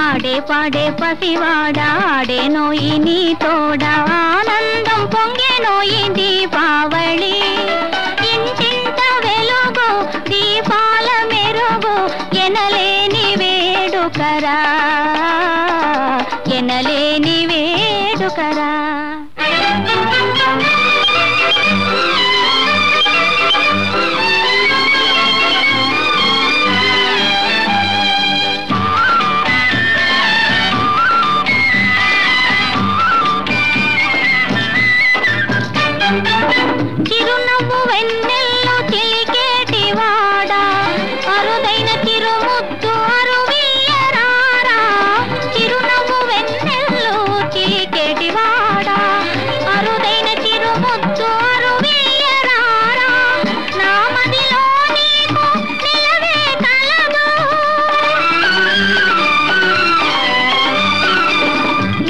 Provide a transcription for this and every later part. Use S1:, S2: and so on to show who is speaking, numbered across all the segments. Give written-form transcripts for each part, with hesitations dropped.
S1: ఆడే పాడే పసివాడా ఆడేనోయి నీ తోడా ఆనందం పొంగెనోయి దీపావళి ఇంటింట వెలుగు దీపాల మెరుగు ఎనలేని వేడుకరా ఎనలేని వేడుకరా చిరునవ్వు వెన్నెల్లో చిలికేటివాడా అరుదైన చిరుముద్దు అరువియ్యరారా చిరునవ్వు వెన్నెల్లో చిలికేటివాడా అరుదైన చిరుముద్దు అరువియ్యరారా నా మదిలో నీకు నిలవే కలదు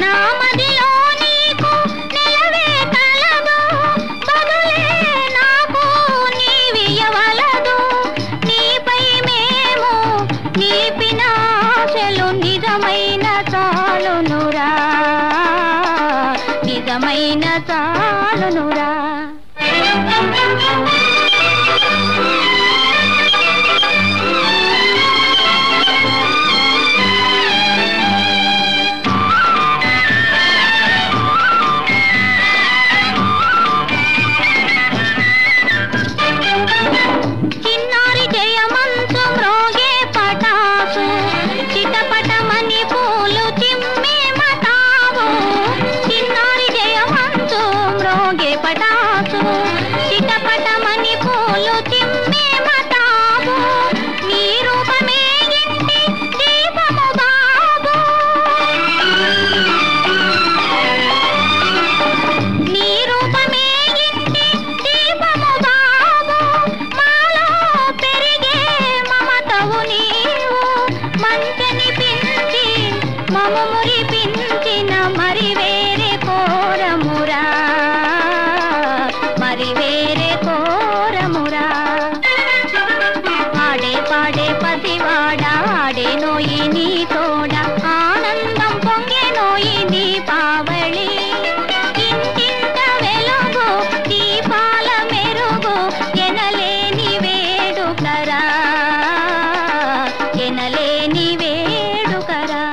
S1: నా మదిలో నీకు నిలవే కలదు బదులే నాకు నీవియ్యవలదు నీపై మేము నిలిపిన ఆశలు నిజమైన చాలునురా నిజమైన చాలునురా చిన్నారి జయమంచు మ్రోగే పటాసు చిటపటమని పూలు చిమ్మే మతావు చిన్నారి జయమంచు మ్రోగే పటాసు చిటపటమని పూలు చిమ్మే మతావు నీ రూపమే ఇంటి దీపము బాబు నీ రూపమే ఇంటి దీపము బాబు మాలో పెరిగే మమతవు నీవు మంచనిపించి మము మురిపించిన మరి వేరే కోరమురా మరి వేరే కోరమురా ఆడే పాడే పసివాడా ఆడేనోయి నీ తోడా ఆనందం పొంగెనోయి దీపావళి ఇంటింట వెలుగు దీపాల మెరుగు ఎనలేని వేడుకరా ఎనలేని వేడుకరా